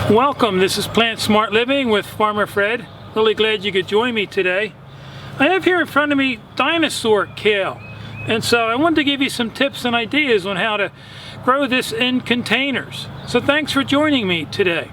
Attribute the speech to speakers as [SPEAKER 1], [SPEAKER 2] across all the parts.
[SPEAKER 1] Welcome, this is Plant Smart Living with Farmer Fred. Really glad you could join me today. I have here in front of me Dinosaur Kale, and so I wanted to give you some tips and ideas on how to grow this in containers. So thanks for joining me today.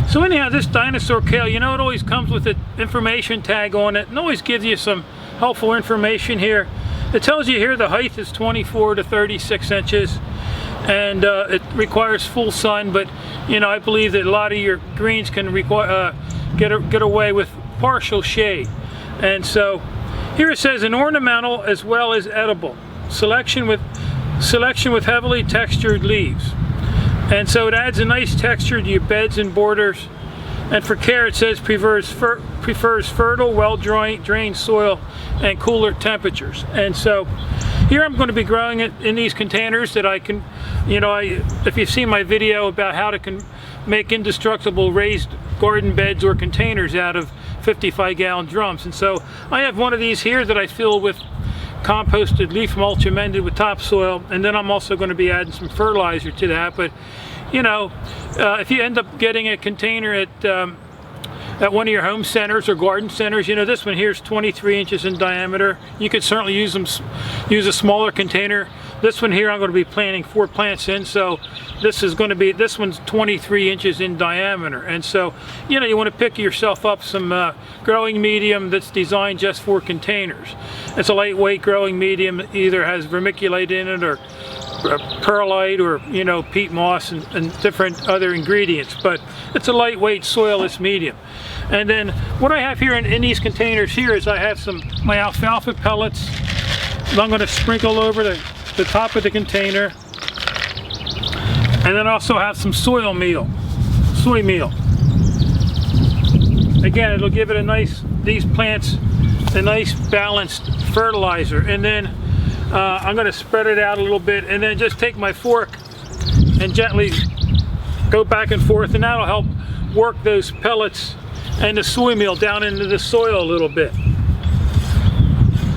[SPEAKER 1] So anyhow, this Dinosaur Kale, you know, it always comes with an information tag on it and always gives you some helpful information here. It tells you here the height is 24 to 36 inches and it requires full sun, but you know, I believe that a lot of your greens can get away with partial shade. And so here it says an ornamental as well as edible. Selection with heavily textured leaves. And so it adds a nice texture to your beds and borders. And for care, it says prefers fertile, well-drained soil and cooler temperatures. And so here I'm going to be growing it in these containers that I can, you know, if you've seen my video about how to make indestructible raised garden beds or containers out of 55-gallon drums. And so I have one of these here that I fill with composted leaf mulch amended with topsoil, and then I'm also going to be adding some fertilizer to that. But you know, if you end up getting a container at one of your home centers or garden centers, you know, this one here is 23 inches in diameter. You could certainly use a smaller container. This one here I'm going to be planting 4 plants in, so this one's 23 inches in diameter. And so, you know, you want to pick yourself up some growing medium that's designed just for containers. It's a lightweight growing medium, either has vermiculite in it or perlite or, you know, peat moss and different other ingredients, but it's a lightweight soilless medium. And then what I have here in these containers here is I have my alfalfa pellets that I'm going to sprinkle over the top of the container, and then I also have some soy meal. Again, it'll give it these plants a nice balanced fertilizer. And then I'm going to spread it out a little bit and then just take my fork and gently go back and forth, and that'll help work those pellets and the soy meal down into the soil a little bit.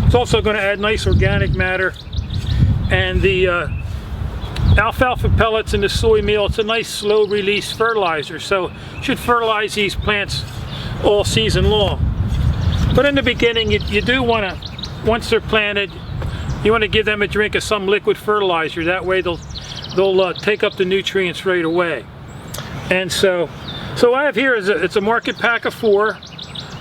[SPEAKER 1] It's also going to add nice organic matter, and the alfalfa pellets and the soy meal, it's a nice slow release fertilizer, so should fertilize these plants all season long. But in the beginning, you do want to, once they're planted, you want to give them a drink of some liquid fertilizer. That way they'll take up the nutrients right away. And so I have here it's a market pack of 4.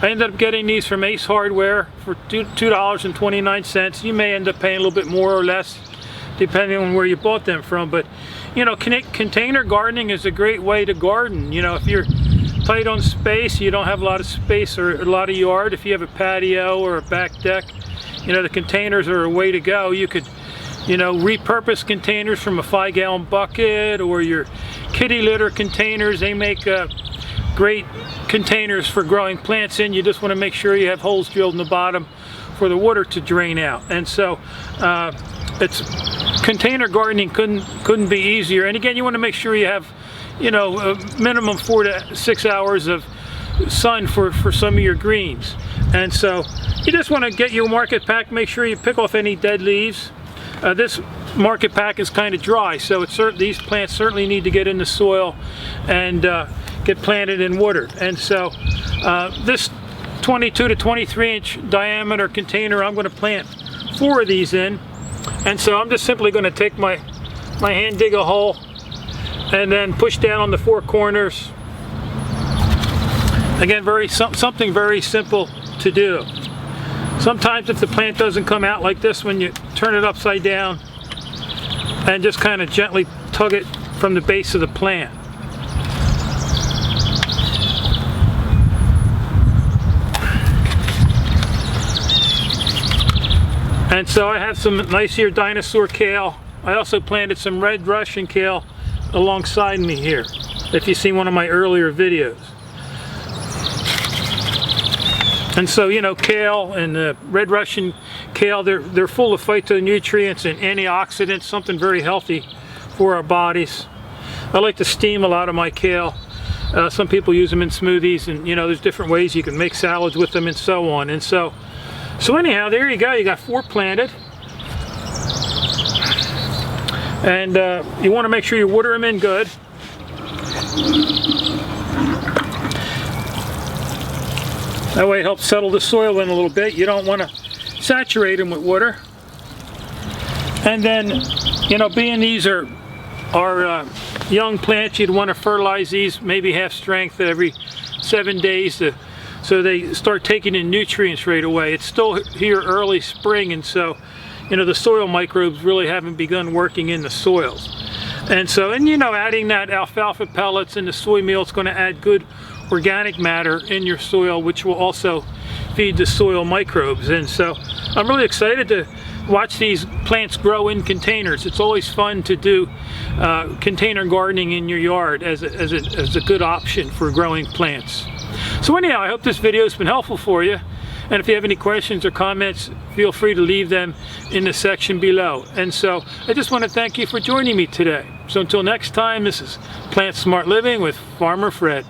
[SPEAKER 1] I ended up getting these from Ace Hardware for $2.29. You may end up paying a little bit more or less depending on where you bought them from. But you know, container gardening is a great way to garden. You know, if you're tight on space, you don't have a lot of space or a lot of yard, if you have a patio or a back deck, you know, the containers are a way to go. You could, you know, repurpose containers from a 5-gallon bucket, or your kitty litter containers. They make great containers for growing plants in. You just want to make sure you have holes drilled in the bottom for the water to drain out. And so container gardening couldn't be easier. And again, you want to make sure you have, you know, a minimum 4 to 6 hours of sun for some of your greens. And so you just want to get your market pack, make sure you pick off any dead leaves. This market pack is kind of dry, so these plants certainly need to get in the soil and get planted and watered. And so this 22 to 23 inch diameter container, I'm going to plant 4 of these in. And so I'm just simply going to take my hand, dig a hole, and then push down on the 4 corners. Again, something very simple to do. Sometimes if the plant doesn't come out like this, when you turn it upside down and just kind of gently tug it from the base of the plant. And so I have some nice here Dinosaur Kale. I also planted some red Russian kale alongside me here, if you've seen one of my earlier videos. And so, you know, kale and the red Russian kale, they're full of phytonutrients and antioxidants, something very healthy for our bodies. I like to steam a lot of my kale. Some people use them in smoothies, and you know, there's different ways you can make salads with them and so on. And so anyhow, there you go. You got 4 planted. And you want to make sure you water them in good. That way it helps settle the soil in a little bit. You don't want to saturate them with water. And then, you know, being these are young plants, you'd want to fertilize these maybe half strength every 7 days so they start taking in nutrients right away. It's still here early spring, and so, you know, the soil microbes really haven't begun working in the soils. And so, and you know, adding that alfalfa pellets and the soy meal is going to add good organic matter in your soil, which will also feed the soil microbes. And so I'm really excited to watch these plants grow in containers. It's always fun to do container gardening in your yard as a good option for growing plants. So anyhow, I hope this video has been helpful for you. And if you have any questions or comments, feel free to leave them in the section below. And so I just want to thank you for joining me today. So until next time, this is Plant Smart Living with Farmer Fred.